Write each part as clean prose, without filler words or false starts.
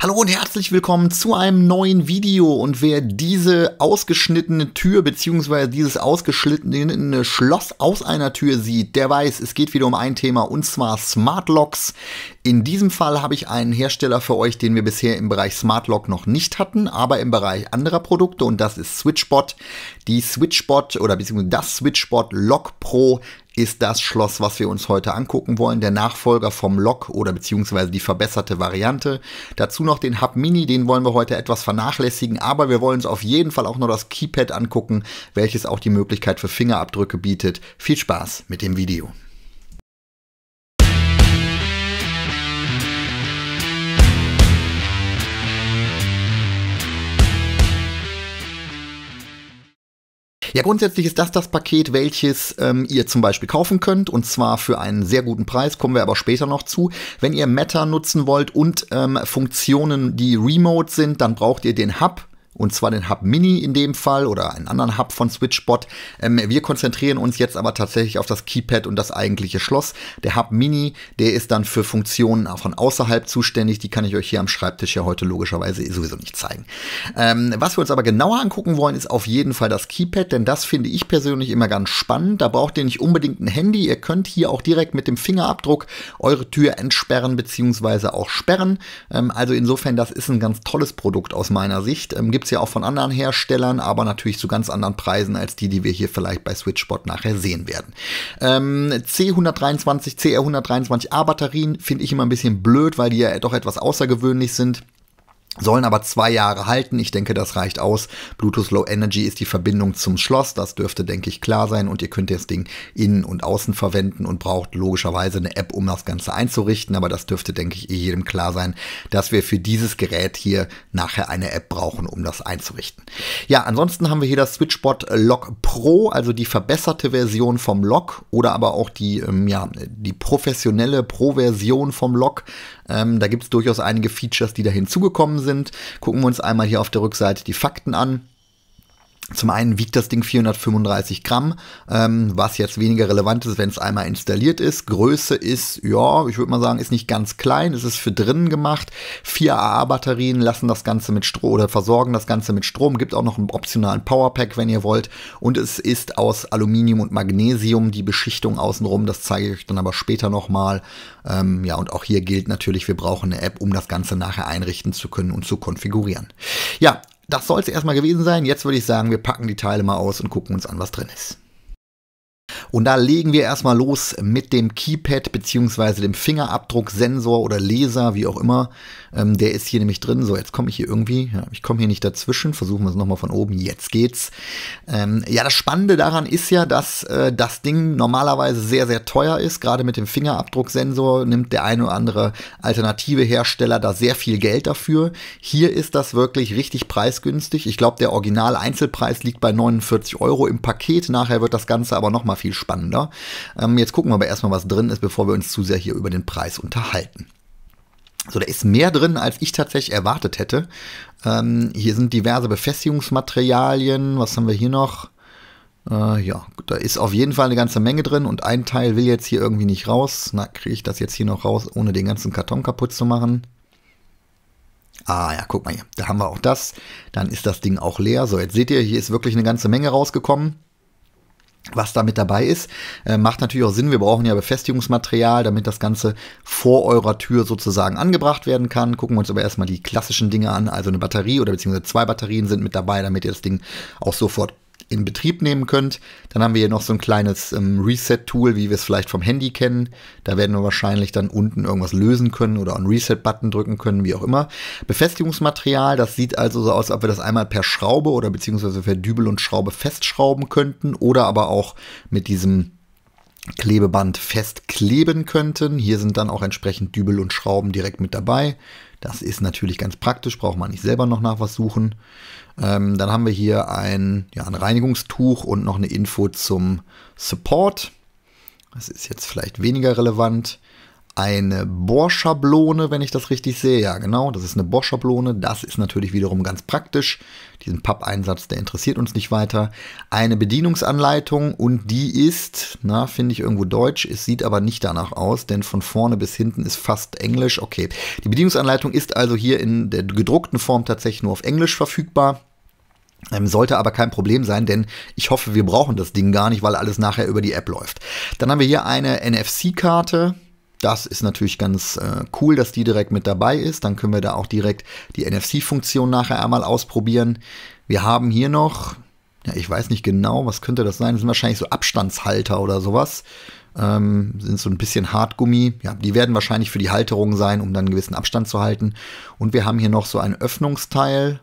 Hallo und herzlich willkommen zu einem neuen Video, und wer diese ausgeschnittene Tür bzw. dieses ausgeschnittene Schloss aus einer Tür sieht, der weiß, es geht wieder um ein Thema, und zwar Smart Locks. In diesem Fall habe ich einen Hersteller für euch, den wir bisher im Bereich Smart Lock noch nicht hatten, aber im Bereich anderer Produkte, und das ist Switchbot. Die Switchbot oder beziehungsweise das Switchbot Lock Pro ist das Schloss, was wir uns heute angucken wollen, der Nachfolger vom Lock oder beziehungsweise die verbesserte Variante. Dazu noch den Hub Mini, den wollen wir heute etwas vernachlässigen, aber wir wollen uns auf jeden Fall auch noch das Keypad angucken, welches auch die Möglichkeit für Fingerabdrücke bietet. Viel Spaß mit dem Video. Ja, grundsätzlich ist das Paket, welches ihr zum Beispiel kaufen könnt, und zwar für einen sehr guten Preis, kommen wir aber später noch zu. Wenn ihr Meta nutzen wollt und Funktionen, die remote sind, dann braucht ihr den Hub. Und zwar den Hub Mini in dem Fall oder einen anderen Hub von Switchbot. Wir konzentrieren uns jetzt aber tatsächlich auf das Keypad und das eigentliche Schloss. Der Hub Mini, der ist dann für Funktionen von außerhalb zuständig. Die kann ich euch hier am Schreibtisch ja heute logischerweise sowieso nicht zeigen. Was wir uns aber genauer angucken wollen, ist auf jeden Fall das Keypad, denn das finde ich persönlich immer ganz spannend. Da braucht ihr nicht unbedingt ein Handy. Ihr könnt hier auch direkt mit dem Fingerabdruck eure Tür entsperren bzw. auch sperren. Also insofern, das ist ein ganz tolles Produkt aus meiner Sicht. Gibt es ja auch von anderen Herstellern, aber natürlich zu ganz anderen Preisen als die wir hier vielleicht bei Switchbot nachher sehen werden. CR123A Batterien finde ich immer ein bisschen blöd, weil die ja doch etwas außergewöhnlich sind. Sollen aber 2 Jahre halten. Ich denke, das reicht aus. Bluetooth Low Energy ist die Verbindung zum Schloss. Das dürfte, denke ich, klar sein. Und ihr könnt das Ding innen und außen verwenden und braucht logischerweise eine App, um das Ganze einzurichten. Aber das dürfte, denke ich, jedem klar sein, dass wir für dieses Gerät hier nachher eine App brauchen, um das einzurichten. Ja, ansonsten haben wir hier das Switchbot Lock Pro, also die verbesserte Version vom Lock oder aber auch die professionelle Pro-Version vom Lock. Da gibt es durchaus einige Features, die da hinzugekommen sind. Gucken wir uns einmal hier auf der Rückseite die Fakten an. Zum einen wiegt das Ding 435 Gramm, was jetzt weniger relevant ist, wenn es einmal installiert ist. Größe ist, ja, ich würde mal sagen, ist nicht ganz klein. Es ist für drinnen gemacht. 4 AA-Batterien lassen das Ganze mit Strom oder versorgen das Ganze mit Strom. Gibt auch noch einen optionalen Powerpack, wenn ihr wollt. Und es ist aus Aluminium und Magnesium, die Beschichtung außenrum. Das zeige ich euch dann aber später nochmal. Ja, und auch hier gilt natürlich, wir brauchen eine App, um das Ganze nachher einrichten zu können und zu konfigurieren. Ja, das soll es erstmal gewesen sein. Jetzt würde ich sagen, wir packen die Teile mal aus und gucken uns an, was drin ist. Und da legen wir erstmal los mit dem Keypad bzw. dem Fingerabdrucksensor oder Laser, wie auch immer. Der ist hier nämlich drin. So, jetzt komme ich hier irgendwie, ja, ich komme hier nicht dazwischen. Versuchen wir es nochmal von oben. Jetzt geht's. Ja, das Spannende daran ist ja, dass das Ding normalerweise sehr, sehr teuer ist. Gerade mit dem Fingerabdrucksensor nimmt der eine oder andere alternative Hersteller da sehr viel Geld dafür. Hier ist das wirklich richtig preisgünstig. Ich glaube, der Original-Einzelpreis liegt bei 49 € im Paket. Nachher wird das Ganze aber nochmal viel spannender. Jetzt gucken wir aber erstmal, was drin ist, bevor wir uns zu sehr hier über den Preis unterhalten. So, da ist mehr drin, als ich tatsächlich erwartet hätte. Hier sind diverse Befestigungsmaterialien. Was haben wir hier noch? Ja, da ist auf jeden Fall eine ganze Menge drin, und ein Teil will jetzt hier irgendwie nicht raus. Na, kriege ich das jetzt hier noch raus, ohne den ganzen Karton kaputt zu machen? Ah ja, guck mal hier, da haben wir auch das. Dann ist das Ding auch leer. So, jetzt seht ihr, hier ist wirklich eine ganze Menge rausgekommen. Was da mit dabei ist, macht natürlich auch Sinn. Wir brauchen ja Befestigungsmaterial, damit das Ganze vor eurer Tür sozusagen angebracht werden kann. Gucken wir uns aber erstmal die klassischen Dinge an. Also eine Batterie oder beziehungsweise 2 Batterien sind mit dabei, damit ihr das Ding auch sofort in Betrieb nehmen könnt. Dann haben wir hier noch so ein kleines Reset-Tool, wie wir es vielleicht vom Handy kennen. Da werden wir wahrscheinlich dann unten irgendwas lösen können oder einen Reset-Button drücken können, wie auch immer. Befestigungsmaterial, das sieht also so aus, als ob wir das einmal per Schraube oder beziehungsweise per Dübel und Schraube festschrauben könnten oder aber auch mit diesem Klebeband festkleben könnten. Hier sind dann auch entsprechend Dübel und Schrauben direkt mit dabei. Das ist natürlich ganz praktisch, braucht man nicht selber noch nach was suchen. Dann haben wir hier ein Reinigungstuch und noch eine Info zum Support. Das ist jetzt vielleicht weniger relevant, eine Bohrschablone, wenn ich das richtig sehe. Ja, genau, das ist eine Bohrschablone. Das ist natürlich wiederum ganz praktisch. Diesen Pappeinsatz, der interessiert uns nicht weiter. Eine Bedienungsanleitung und die ist, na, finde ich irgendwo deutsch. Es sieht aber nicht danach aus, denn von vorne bis hinten ist fast Englisch. Okay, die Bedienungsanleitung ist also hier in der gedruckten Form tatsächlich nur auf Englisch verfügbar. Sollte aber kein Problem sein, denn ich hoffe, wir brauchen das Ding gar nicht, weil alles nachher über die App läuft. Dann haben wir hier eine NFC-Karte. Das ist natürlich ganz cool, dass die direkt mit dabei ist. Dann können wir da auch direkt die NFC-Funktion nachher einmal ausprobieren. Wir haben hier noch, ja, ich weiß nicht genau, was könnte das sein? Das sind wahrscheinlich so Abstandshalter oder sowas. Sind so ein bisschen Hartgummi. Ja, die werden wahrscheinlich für die Halterung sein, um dann einen gewissen Abstand zu halten. Und wir haben hier noch so ein Öffnungsteil.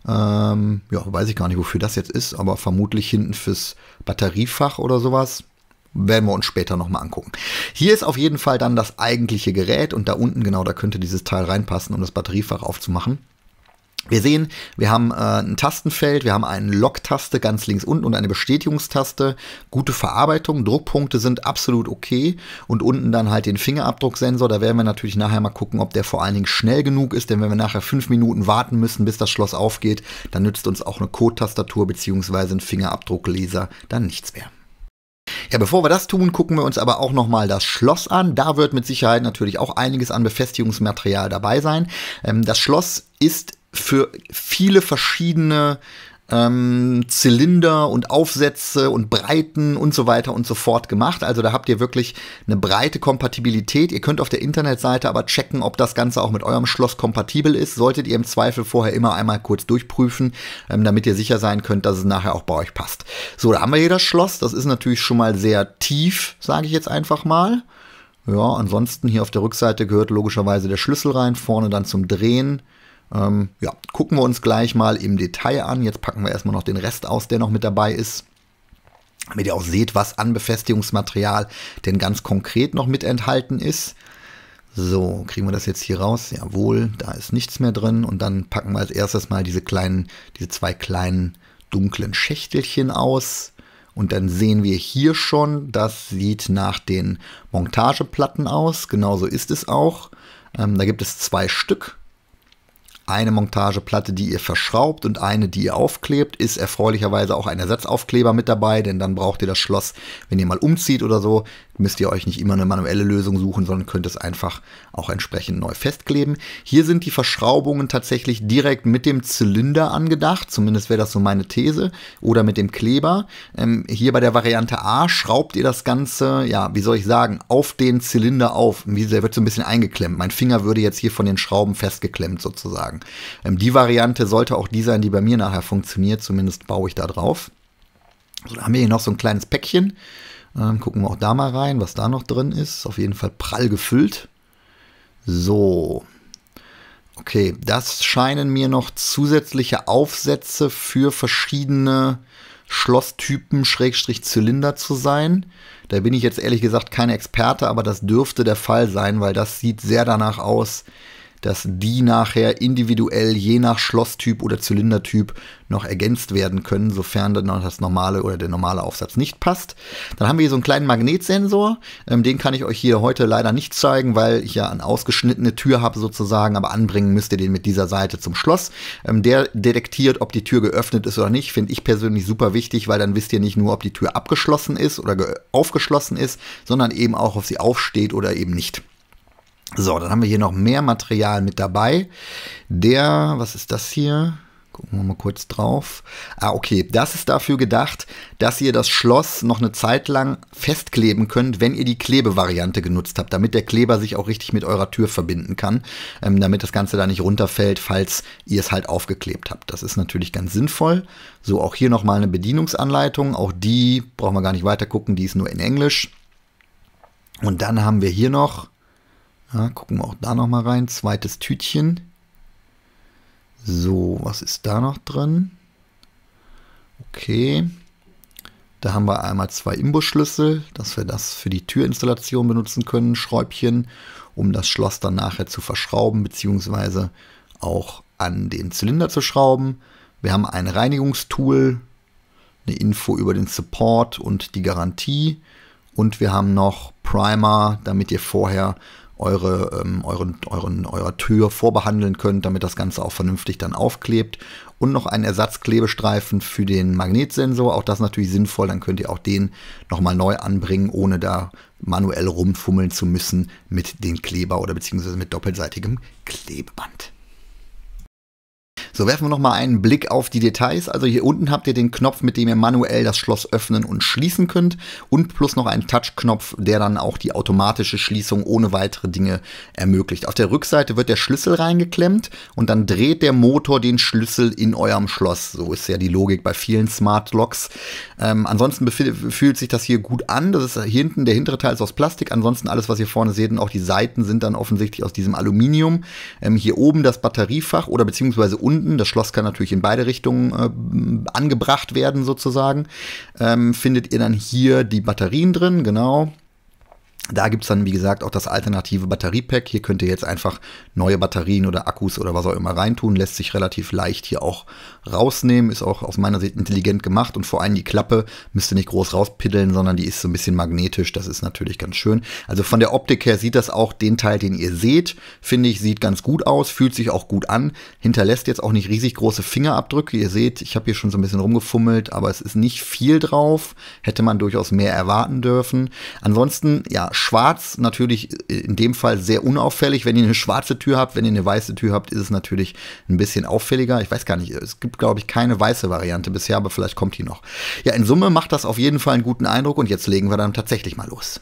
Ja, weiß ich gar nicht, wofür das jetzt ist, aber vermutlich hinten fürs Batteriefach oder sowas. Werden wir uns später nochmal angucken. Hier ist auf jeden Fall dann das eigentliche Gerät und da unten, genau, da könnte dieses Teil reinpassen, um das Batteriefach aufzumachen. Wir sehen, wir haben ein Tastenfeld, wir haben eine Lock-Taste ganz links unten und eine Bestätigungstaste. Gute Verarbeitung, Druckpunkte sind absolut okay und unten dann halt den Fingerabdrucksensor. Da werden wir natürlich nachher mal gucken, ob der vor allen Dingen schnell genug ist, denn wenn wir nachher 5 Minuten warten müssen, bis das Schloss aufgeht, dann nützt uns auch eine Code-Tastatur bzw. ein Fingerabdruckleser dann nichts mehr. Ja, bevor wir das tun, gucken wir uns aber auch nochmal das Schloss an. Da wird mit Sicherheit natürlich auch einiges an Befestigungsmaterial dabei sein. Das Schloss ist für viele verschiedene Zylinder und Aufsätze und Breiten und so weiter und so fort gemacht. Also da habt ihr wirklich eine breite Kompatibilität. Ihr könnt auf der Internetseite aber checken, ob das Ganze auch mit eurem Schloss kompatibel ist. Solltet ihr im Zweifel vorher immer einmal kurz durchprüfen, damit ihr sicher sein könnt, dass es nachher auch bei euch passt. So, da haben wir hier das Schloss. Das ist natürlich schon mal sehr tief, sage ich jetzt einfach mal. Ja, ansonsten hier auf der Rückseite gehört logischerweise der Schlüssel rein, vorne dann zum Drehen. Ja, gucken wir uns gleich mal im Detail an. Jetzt packen wir erstmal noch den Rest aus, der noch mit dabei ist. Damit ihr auch seht, was an Befestigungsmaterial denn ganz konkret noch mit enthalten ist. So, kriegen wir das jetzt hier raus? Jawohl, da ist nichts mehr drin. Und dann packen wir als erstes mal diese zwei kleinen dunklen Schächtelchen aus. Und dann sehen wir hier schon, das sieht nach den Montageplatten aus. Genauso ist es auch. Da gibt es 2 Stück. Eine Montageplatte, die ihr verschraubt und eine, die ihr aufklebt, ist erfreulicherweise auch ein Ersatzaufkleber mit dabei, denn dann braucht ihr das Schloss, wenn ihr mal umzieht oder so, müsst ihr euch nicht immer eine manuelle Lösung suchen, sondern könnt es einfach auch entsprechend neu festkleben. Hier sind die Verschraubungen tatsächlich direkt mit dem Zylinder angedacht, zumindest wäre das so meine These, oder mit dem Kleber. Hier bei der Variante A schraubt ihr das Ganze, ja, wie soll ich sagen, auf den Zylinder auf. Der wird so ein bisschen eingeklemmt. Mein Finger würde jetzt hier von den Schrauben festgeklemmt sozusagen. Die Variante sollte auch die sein, die bei mir nachher funktioniert, zumindest baue ich da drauf. So, da haben wir hier noch so ein kleines Päckchen. Gucken wir auch da mal rein, was da noch drin ist. Auf jeden Fall prall gefüllt. So. Okay, das scheinen mir noch zusätzliche Aufsätze für verschiedene Schlosstypen Zylinder zu sein. Da bin ich jetzt ehrlich gesagt kein Experte, aber das dürfte der Fall sein, weil das sieht sehr danach aus, dass die nachher individuell je nach Schlosstyp oder Zylindertyp noch ergänzt werden können, sofern dann noch das normale oder der normale Aufsatz nicht passt. Dann haben wir hier so einen kleinen Magnetsensor, den kann ich euch hier heute leider nicht zeigen, weil ich ja eine ausgeschnittene Tür habe sozusagen, aber anbringen müsst ihr den mit dieser Seite zum Schloss. Der detektiert, ob die Tür geöffnet ist oder nicht, finde ich persönlich super wichtig, weil dann wisst ihr nicht nur, ob die Tür abgeschlossen ist oder aufgeschlossen ist, sondern eben auch, ob sie aufsteht oder eben nicht. So, dann haben wir hier noch mehr Material mit dabei. Was ist das hier? Gucken wir mal kurz drauf. Okay, das ist dafür gedacht, dass ihr das Schloss noch eine Zeit lang festkleben könnt, wenn ihr die Klebevariante genutzt habt, damit der Kleber sich auch richtig mit eurer Tür verbinden kann, damit das Ganze da nicht runterfällt, falls ihr es halt aufgeklebt habt. Das ist natürlich ganz sinnvoll. So, auch hier nochmal eine Bedienungsanleitung. Auch die brauchen wir gar nicht weiter gucken, die ist nur in Englisch. Und dann haben wir hier noch, ja, gucken wir auch da noch mal rein. Zweites Tütchen. So, was ist da noch drin? Okay. Da haben wir einmal 2 Imbusschlüssel, dass wir das für die Türinstallation benutzen können. Schräubchen, um das Schloss dann nachher zu verschrauben, beziehungsweise auch an den Zylinder zu schrauben. Wir haben ein Reinigungstool, eine Info über den Support und die Garantie. Und wir haben noch Primer, damit ihr vorher eurer Tür vorbehandeln könnt, damit das Ganze auch vernünftig dann aufklebt. Und noch einen Ersatzklebestreifen für den Magnetsensor. Auch das natürlich sinnvoll, dann könnt ihr auch den nochmal neu anbringen, ohne da manuell rumfummeln zu müssen mit den Kleber oder beziehungsweise mit doppelseitigem Klebeband. So, werfen wir nochmal einen Blick auf die Details. Also hier unten habt ihr den Knopf, mit dem ihr manuell das Schloss öffnen und schließen könnt. Und plus noch einen Touchknopf, der dann auch die automatische Schließung ohne weitere Dinge ermöglicht. Auf der Rückseite wird der Schlüssel reingeklemmt und dann dreht der Motor den Schlüssel in eurem Schloss. So ist ja die Logik bei vielen Smart Locks. Ansonsten fühlt sich das hier gut an. Das ist hier hinten, der hintere Teil ist aus Plastik. Ansonsten alles, was ihr vorne seht und auch die Seiten sind dann offensichtlich aus diesem Aluminium. Hier oben das Batteriefach oder beziehungsweise unten, das Schloss kann natürlich in beide Richtungen angebracht werden sozusagen, findet ihr dann hier die Batterien drin, genau. Da gibt es dann, wie gesagt, auch das alternative Batteriepack. Hier könnt ihr jetzt einfach neue Batterien oder Akkus oder was auch immer reintun. Lässt sich relativ leicht hier auch rausnehmen. Ist auch aus meiner Sicht intelligent gemacht. Und vor allem die Klappe müsst ihr nicht groß rauspiddeln, sondern die ist so ein bisschen magnetisch. Das ist natürlich ganz schön. Also von der Optik her sieht das auch, den Teil, den ihr seht, finde ich, sieht ganz gut aus. Fühlt sich auch gut an. Hinterlässt jetzt auch nicht riesig große Fingerabdrücke. Ihr seht, ich habe hier schon so ein bisschen rumgefummelt, aber es ist nicht viel drauf. Hätte man durchaus mehr erwarten dürfen. Ansonsten, ja, schwarz natürlich in dem Fall sehr unauffällig. Wenn ihr eine schwarze Tür habt, wenn ihr eine weiße Tür habt, ist es natürlich ein bisschen auffälliger. Ich weiß gar nicht, es gibt, glaube ich, keine weiße Variante bisher, aber vielleicht kommt die noch. Ja, in Summe macht das auf jeden Fall einen guten Eindruck und jetzt legen wir dann tatsächlich mal los.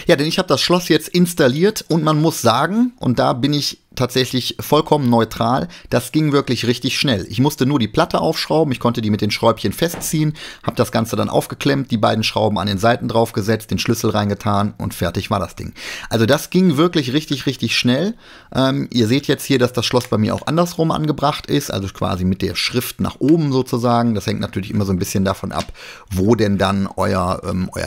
Ja, denn ich habe das Schloss jetzt installiert und man muss sagen, und da bin ich tatsächlich vollkommen neutral, das ging wirklich richtig schnell. Ich musste nur die Platte aufschrauben, ich konnte die mit den Schräubchen festziehen, habe das Ganze dann aufgeklemmt, die beiden Schrauben an den Seiten draufgesetzt, den Schlüssel reingetan und fertig war das Ding. Also das ging wirklich richtig schnell. Ihr seht jetzt hier, dass das Schloss bei mir auch andersrum angebracht ist, also quasi mit der Schrift nach oben sozusagen. Das hängt natürlich immer so ein bisschen davon ab, wo denn dann euer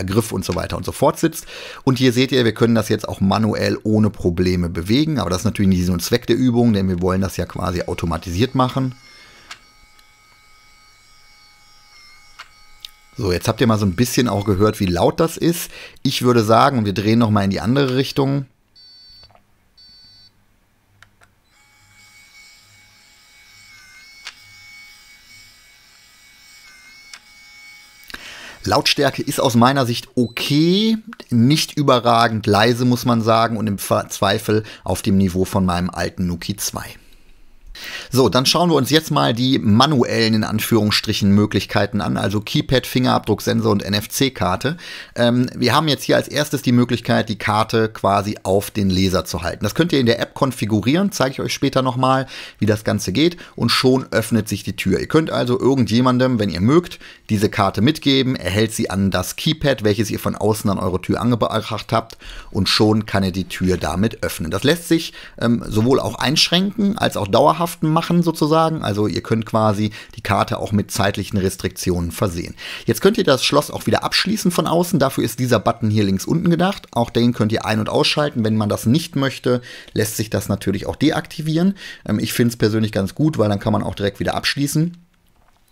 Griff und so weiter und so fort sitzt. Und hier seht ihr, wir können das jetzt auch manuell ohne Probleme bewegen, aber das ist natürlich nicht so ein Zweck der Übung, denn wir wollen das ja quasi automatisiert machen. So, jetzt habt ihr mal so ein bisschen auch gehört, wie laut das ist. Ich würde sagen, wir drehen nochmal in die andere Richtung. Lautstärke ist aus meiner Sicht okay, nicht überragend leise, muss man sagen, und im Zweifel auf dem Niveau von meinem alten Nuki 2. So, dann schauen wir uns jetzt mal die manuellen, in Anführungsstrichen, Möglichkeiten an, also Keypad, Fingerabdrucksensor und NFC-Karte. Wir haben jetzt hier als erstes die Möglichkeit, die Karte quasi auf den Laser zu halten. Das könnt ihr in der App konfigurieren, zeige ich euch später nochmal, wie das Ganze geht, und schon öffnet sich die Tür. Ihr könnt also irgendjemandem, wenn ihr mögt, diese Karte mitgeben, er hält sie an das Keypad, welches ihr von außen an eure Tür angebracht habt, und schon kann er die Tür damit öffnen. Das lässt sich sowohl auch einschränken, als auch dauerhaft machen sozusagen. Also ihr könnt quasi die Karte auch mit zeitlichen Restriktionen versehen. Jetzt könnt ihr das Schloss auch wieder abschließen von außen. Dafür ist dieser Button hier links unten gedacht. Auch den könnt ihr ein- und ausschalten. Wenn man das nicht möchte, lässt sich das natürlich auch deaktivieren. Ich finde es persönlich ganz gut, weil dann kann man auch direkt wieder abschließen.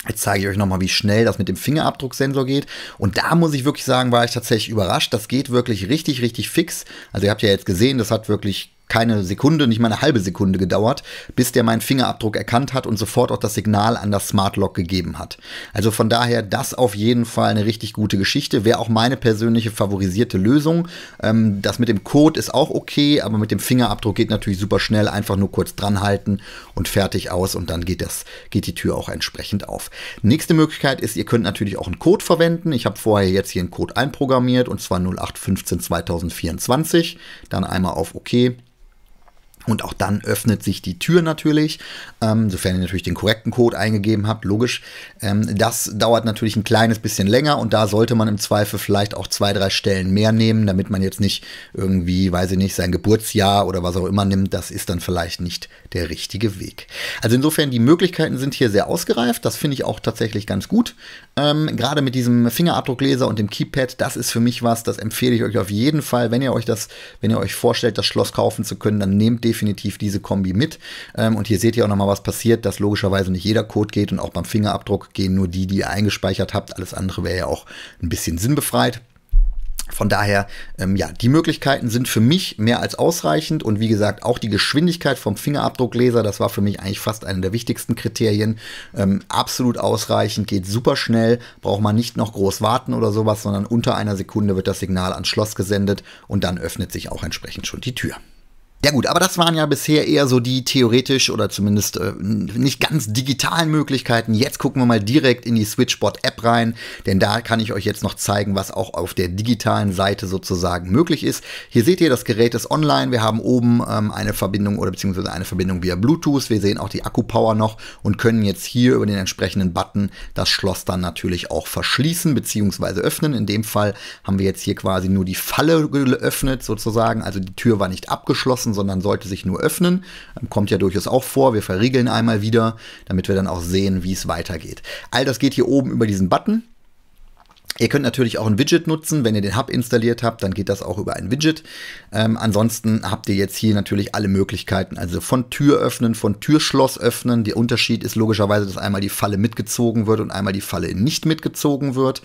Jetzt zeige ich euch nochmal, wie schnell das mit dem Fingerabdrucksensor geht. Und da muss ich wirklich sagen, war ich tatsächlich überrascht. Das geht wirklich richtig fix. Also ihr habt ja jetzt gesehen, das hat wirklich keine Sekunde, nicht mal eine halbe Sekunde gedauert, bis der meinen Fingerabdruck erkannt hat und sofort auch das Signal an das Smart Lock gegeben hat. Also von daher, das auf jeden Fall eine richtig gute Geschichte. Wäre auch meine persönliche favorisierte Lösung. Das mit dem Code ist auch okay, aber mit dem Fingerabdruck geht natürlich super schnell. Einfach nur kurz dran halten und fertig aus, und dann geht die Tür auch entsprechend auf. Nächste Möglichkeit ist, ihr könnt natürlich auch einen Code verwenden. Ich habe vorher jetzt hier einen Code einprogrammiert, und zwar 0815 2024. Dann einmal auf OK. Und auch dann öffnet sich die Tür natürlich, sofern ihr natürlich den korrekten Code eingegeben habt, logisch. Das dauert natürlich ein kleines bisschen länger, und da sollte man im Zweifel vielleicht auch 2, 3 Stellen mehr nehmen, damit man jetzt nicht irgendwie, weiß ich nicht, sein Geburtsjahr oder was auch immer nimmt. Das ist dann vielleicht nicht der richtige Weg. Also insofern, die Möglichkeiten sind hier sehr ausgereift. Das finde ich auch tatsächlich ganz gut. Gerade mit diesem Fingerabdruckleser und dem Keypad, das ist für mich was, das empfehle ich euch auf jeden Fall. Wenn ihr euch vorstellt, das Schloss kaufen zu können, dann nehmt definitiv diese Kombi mit. Und hier seht ihr auch nochmal, was passiert, dass logischerweise nicht jeder Code geht, und auch beim Fingerabdruck gehen nur die ihr eingespeichert habt. Alles andere wäre ja auch ein bisschen sinnbefreit. Von daher, ja, die Möglichkeiten sind für mich mehr als ausreichend und wie gesagt, auch die Geschwindigkeit vom Fingerabdruckleser, das war für mich eigentlich fast einer der wichtigsten Kriterien, absolut ausreichend, geht super schnell, braucht man nicht noch groß warten oder sowas, sondern unter einer Sekunde wird das Signal ans Schloss gesendet und dann öffnet sich auch entsprechend schon die Tür. Ja gut, aber das waren ja bisher eher so die theoretisch oder zumindest nicht ganz digitalen Möglichkeiten. Jetzt gucken wir mal direkt in die Switchbot-App rein, denn da kann ich euch jetzt noch zeigen, was auch auf der digitalen Seite sozusagen möglich ist. Hier seht ihr, das Gerät ist online. Wir haben oben eine Verbindung oder beziehungsweise eine Verbindung via Bluetooth. Wir sehen auch die Akkupower noch und können jetzt hier über den entsprechenden Button das Schloss dann natürlich auch verschließen beziehungsweise öffnen. In dem Fall haben wir jetzt hier quasi nur die Falle geöffnet sozusagen, also die Tür war nicht abgeschlossen, sondern sollte sich nur öffnen. Kommt ja durchaus auch vor. Wir verriegeln einmal wieder, damit wir dann auch sehen, wie es weitergeht. All das geht hier oben über diesen Button. Ihr könnt natürlich auch ein Widget nutzen, wenn ihr den Hub installiert habt, dann geht das auch über ein Widget. Ansonsten habt ihr jetzt hier natürlich alle Möglichkeiten, also von Tür öffnen, von Türschloss öffnen. Der Unterschied ist logischerweise, dass einmal die Falle mitgezogen wird und einmal die Falle nicht mitgezogen wird.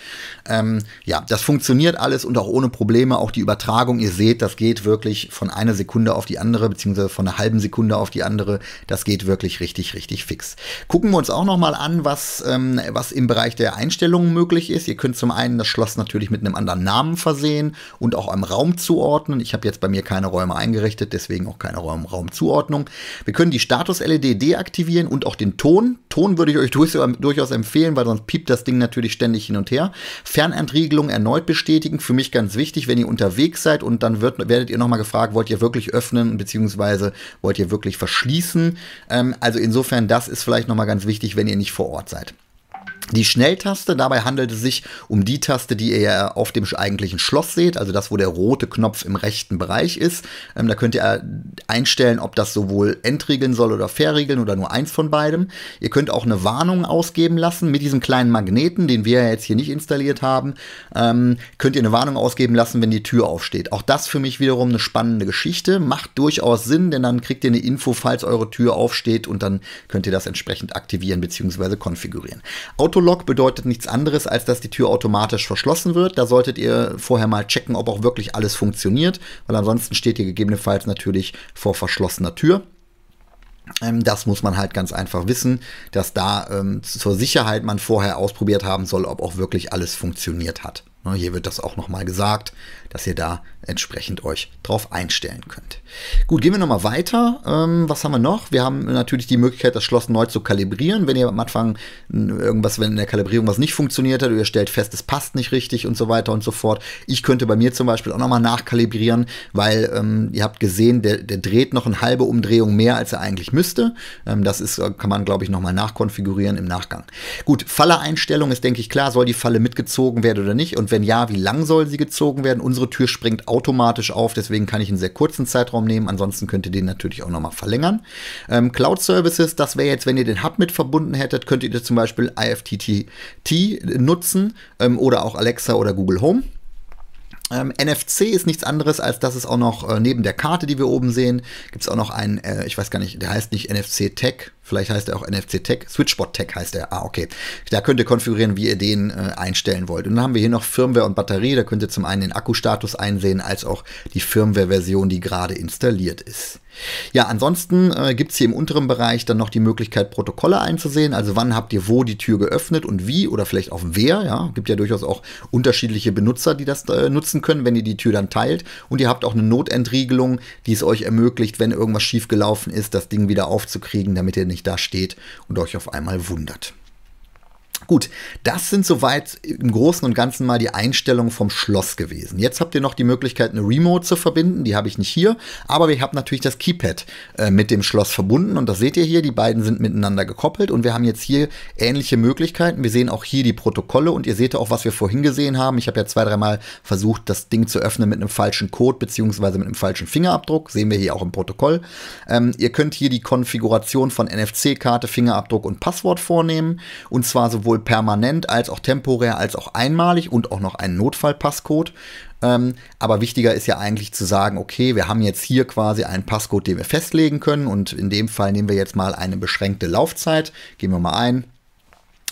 Ja, das funktioniert alles und auch ohne Probleme. Auch die Übertragung, ihr seht, das geht wirklich von einer Sekunde auf die andere, beziehungsweise von einer halben Sekunde auf die andere. Das geht wirklich richtig, richtig fix. Gucken wir uns auch noch mal an, was im Bereich der Einstellungen möglich ist. Ihr könnt zum einen das Schloss natürlich mit einem anderen Namen versehen und auch einem Raum zuordnen. Ich habe jetzt bei mir keine Räume eingerichtet, deswegen auch keine Raumzuordnung. Wir können die Status-LED deaktivieren und auch den Ton. Ton würde ich euch durchaus empfehlen, weil sonst piept das Ding natürlich ständig hin und her. Fernentriegelung erneut bestätigen, für mich ganz wichtig, wenn ihr unterwegs seid und dann werdet ihr nochmal gefragt, wollt ihr wirklich öffnen bzw. wollt ihr wirklich verschließen. Also insofern, das ist vielleicht nochmal ganz wichtig, wenn ihr nicht vor Ort seid. Die Schnelltaste, dabei handelt es sich um die Taste, die ihr ja auf dem eigentlichen Schloss seht, also das, wo der rote Knopf im rechten Bereich ist. Da könnt ihr einstellen, ob das sowohl entriegeln soll oder verriegeln oder nur eins von beidem. Ihr könnt auch eine Warnung ausgeben lassen mit diesem kleinen Magneten, den wir ja jetzt hier nicht installiert haben. Könnt ihr eine Warnung ausgeben lassen, wenn die Tür aufsteht. Auch das für mich wiederum eine spannende Geschichte. Macht durchaus Sinn, denn dann kriegt ihr eine Info, falls eure Tür aufsteht und dann könnt ihr das entsprechend aktivieren bzw. konfigurieren. Autolock bedeutet nichts anderes, als dass die Tür automatisch verschlossen wird. Da solltet ihr vorher mal checken, ob auch wirklich alles funktioniert, weil ansonsten steht ihr gegebenenfalls natürlich vor verschlossener Tür. Das muss man halt ganz einfach wissen, dass da zur Sicherheit man vorher ausprobiert haben soll, ob auch wirklich alles funktioniert hat. Hier wird das auch nochmal gesagt, dass ihr da entsprechend euch drauf einstellen könnt. Gut, gehen wir nochmal weiter. Was haben wir noch? Wir haben natürlich die Möglichkeit, das Schloss neu zu kalibrieren. Wenn ihr am Anfang wenn in der Kalibrierung was nicht funktioniert hat oder ihr stellt fest, es passt nicht richtig und so weiter und so fort. Ich könnte bei mir zum Beispiel auch nochmal nachkalibrieren, weil ihr habt gesehen, der dreht noch eine halbe Umdrehung mehr, als er eigentlich müsste. Das kann man, glaube ich, nochmal nachkonfigurieren im Nachgang. Gut, Falle-Einstellung ist, denke ich, klar, soll die Falle mitgezogen werden oder nicht? Und wenn ja, wie lang soll sie gezogen werden? Unsere Tür springt automatisch auf, deswegen kann ich einen sehr kurzen Zeitraum nehmen. Ansonsten könnt ihr den natürlich auch nochmal verlängern. Cloud Services, das wäre jetzt, wenn ihr den Hub mit verbunden hättet, könntet ihr zum Beispiel IFTTT nutzen oder auch Alexa oder Google Home. NFC ist nichts anderes, als dass es auch noch neben der Karte, die wir oben sehen, gibt es auch noch einen, ich weiß gar nicht, der heißt nicht NFC Tech, vielleicht heißt er auch NFC Tech, Switchbot Tech heißt er, okay. Da könnt ihr konfigurieren, wie ihr den einstellen wollt. Und dann haben wir hier noch Firmware und Batterie, da könnt ihr zum einen den Akkustatus einsehen, als auch die Firmware-Version, die gerade installiert ist. Ja, ansonsten gibt es hier im unteren Bereich dann noch die Möglichkeit, Protokolle einzusehen. Also wann habt ihr wo die Tür geöffnet und wie oder vielleicht auch wer. Ja, gibt ja durchaus auch unterschiedliche Benutzer, die das nutzen können, wenn ihr die Tür dann teilt. Und ihr habt auch eine Notentriegelung, die es euch ermöglicht, wenn irgendwas schief gelaufen ist, das Ding wieder aufzukriegen, damit ihr nicht da steht und euch auf einmal wundert. Gut, das sind soweit im Großen und Ganzen mal die Einstellungen vom Schloss gewesen. Jetzt habt ihr noch die Möglichkeit, eine Remote zu verbinden. Die habe ich nicht hier, aber ich habe natürlich das Keypad mit dem Schloss verbunden. Und das seht ihr hier, die beiden sind miteinander gekoppelt. Und wir haben jetzt hier ähnliche Möglichkeiten. Wir sehen auch hier die Protokolle und ihr seht auch, was wir vorhin gesehen haben. Ich habe ja 2-3 Mal versucht, das Ding zu öffnen mit einem falschen Code bzw. mit einem falschen Fingerabdruck. Sehen wir hier auch im Protokoll. Ihr könnt hier die Konfiguration von NFC-Karte, Fingerabdruck und Passwort vornehmen. Und zwar sowohl permanent als auch temporär als auch einmalig und auch noch einen Notfallpasscode. Aber wichtiger ist ja eigentlich zu sagen, okay, wir haben jetzt hier quasi einen Passcode, den wir festlegen können und in dem Fall nehmen wir jetzt mal eine beschränkte Laufzeit. Gehen wir mal ein.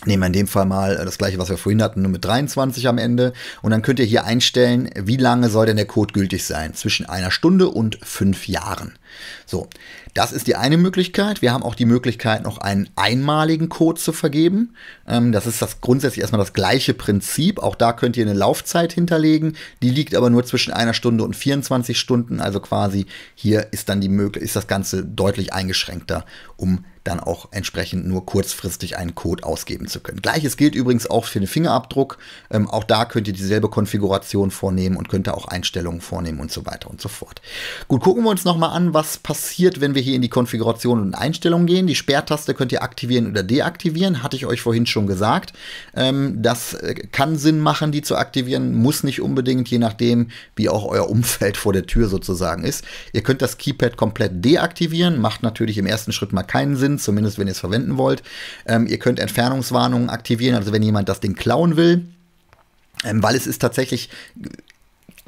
Nehmen wir in dem Fall mal das gleiche, was wir vorhin hatten, nur mit 23 am Ende. Und dann könnt ihr hier einstellen, wie lange soll denn der Code gültig sein? Zwischen 1 Stunde und 5 Jahren. So, das ist die eine Möglichkeit. Wir haben auch die Möglichkeit, noch einen einmaligen Code zu vergeben. Das ist grundsätzlich erstmal das gleiche Prinzip. Auch da könnt ihr eine Laufzeit hinterlegen. Die liegt aber nur zwischen 1 Stunde und 24 Stunden. Also quasi hier ist dann ist das Ganze deutlich eingeschränkter, um dann auch entsprechend nur kurzfristig einen Code ausgeben zu können. Gleiches gilt übrigens auch für den Fingerabdruck. Auch da könnt ihr dieselbe Konfiguration vornehmen und könnt da auch Einstellungen vornehmen und so weiter und so fort. Gut, gucken wir uns nochmal an, was passiert, wenn wir hier in die Konfiguration und Einstellungen gehen. Die Sperrtaste könnt ihr aktivieren oder deaktivieren, hatte ich euch vorhin schon gesagt. Das kann Sinn machen, die zu aktivieren, muss nicht unbedingt, je nachdem, wie auch euer Umfeld vor der Tür sozusagen ist. Ihr könnt das Keypad komplett deaktivieren, macht natürlich im ersten Schritt mal keinen Sinn, zumindest wenn ihr es verwenden wollt. Ihr könnt Entfernungswarnungen aktivieren, also wenn jemand das Ding klauen will, weil es ist tatsächlich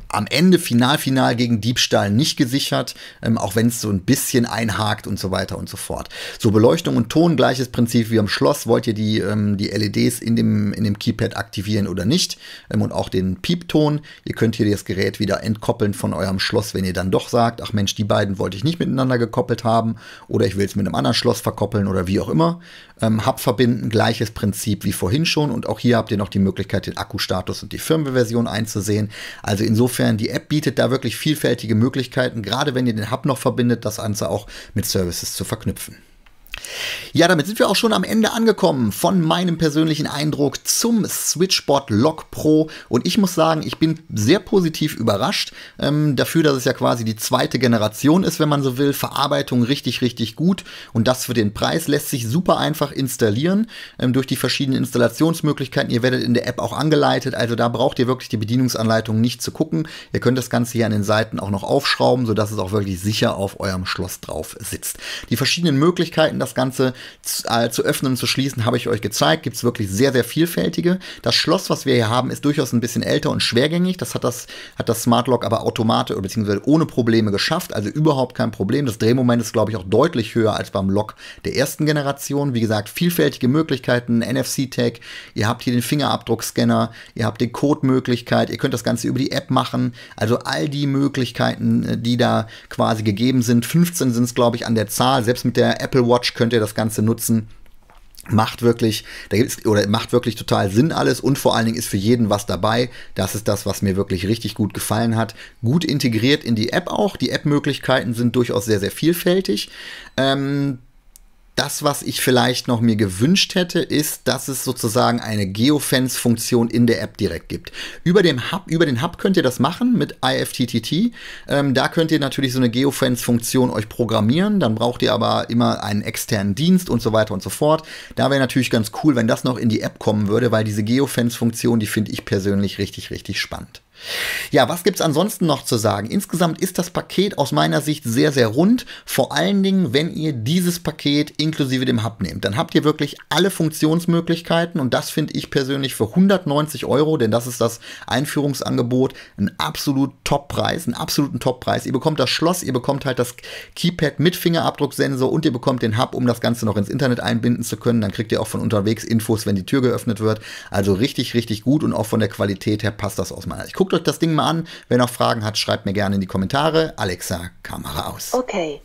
am Ende final gegen Diebstahl nicht gesichert, auch wenn es so ein bisschen einhakt und so weiter und so fort. So, Beleuchtung und Ton, gleiches Prinzip wie am Schloss. Wollt ihr die LEDs in dem Keypad aktivieren oder nicht? Und auch den Piepton. Ihr könnt hier das Gerät wieder entkoppeln von eurem Schloss, wenn ihr dann doch sagt, ach Mensch, die beiden wollte ich nicht miteinander gekoppelt haben oder ich will es mit einem anderen Schloss verkoppeln oder wie auch immer. Hub verbinden, gleiches Prinzip wie vorhin schon. Und auch hier habt ihr noch die Möglichkeit, den Akkustatus und die Firmware-Version einzusehen. Also insofern, die App bietet da wirklich vielfältige Möglichkeiten, gerade wenn ihr den Hub noch verbindet, das Ganze auch mit Services zu verknüpfen. Ja, damit sind wir auch schon am Ende angekommen von meinem persönlichen Eindruck zum SwitchBot Lock Pro. Und ich muss sagen, ich bin sehr positiv überrascht dafür, dass es ja quasi die zweite Generation ist, wenn man so will. Verarbeitung richtig gut. Und das für den Preis lässt sich super einfach installieren durch die verschiedenen Installationsmöglichkeiten. Ihr werdet in der App auch angeleitet. Also da braucht ihr wirklich die Bedienungsanleitung nicht zu gucken. Ihr könnt das Ganze hier an den Seiten auch noch aufschrauben, sodass es auch wirklich sicher auf eurem Schloss drauf sitzt. Die verschiedenen Möglichkeiten, das Ganze zu öffnen und zu schließen, habe ich euch gezeigt. Gibt es wirklich sehr vielfältige. Das Schloss, was wir hier haben, ist durchaus ein bisschen älter und schwergängig. Das hat das Smart Lock aber automatisch bzw. ohne Probleme geschafft. Also überhaupt kein Problem. Das Drehmoment ist, glaube ich, auch deutlich höher als beim Lock der ersten Generation. Wie gesagt, vielfältige Möglichkeiten. NFC-Tag. Ihr habt hier den Fingerabdruckscanner. Ihr habt die Code-Möglichkeit. Ihr könnt das Ganze über die App machen. Also all die Möglichkeiten, die da quasi gegeben sind. 15 sind es, glaube ich, an der Zahl. Selbst mit der Apple Watch könnt ihr das Ganze nutzen. Macht wirklich total Sinn alles und vor allen Dingen ist für jeden was dabei. Das ist das, was mir wirklich richtig gut gefallen hat. Gut integriert in die App auch. Die App-Möglichkeiten sind durchaus sehr vielfältig. Das, was ich vielleicht noch mir gewünscht hätte, ist, dass es sozusagen eine Geofence-Funktion in der App direkt gibt. Über den Hub könnt ihr das machen mit IFTTT. Da könnt ihr natürlich so eine Geofence-Funktion euch programmieren. Dann braucht ihr aber immer einen externen Dienst und so weiter und so fort. Da wäre natürlich ganz cool, wenn das noch in die App kommen würde, weil diese Geofence-Funktion, die finde ich persönlich richtig spannend. Ja, was gibt's ansonsten noch zu sagen? Insgesamt ist das Paket aus meiner Sicht sehr rund. Vor allen Dingen, wenn ihr dieses Paket inklusive dem Hub nehmt. Dann habt ihr wirklich alle Funktionsmöglichkeiten und das finde ich persönlich für 190 €, denn das ist das Einführungsangebot, ein absoluten Toppreis. Ihr bekommt das Schloss, ihr bekommt halt das Keypad mit Fingerabdrucksensor und ihr bekommt den Hub, um das Ganze noch ins Internet einbinden zu können. Dann kriegt ihr auch von unterwegs Infos, wenn die Tür geöffnet wird. Also richtig gut und auch von der Qualität her passt das aus meiner Sicht. Guckt euch das Ding mal an. Wer noch Fragen hat, schreibt mir gerne in die Kommentare. Alexa, Kamera aus. Okay.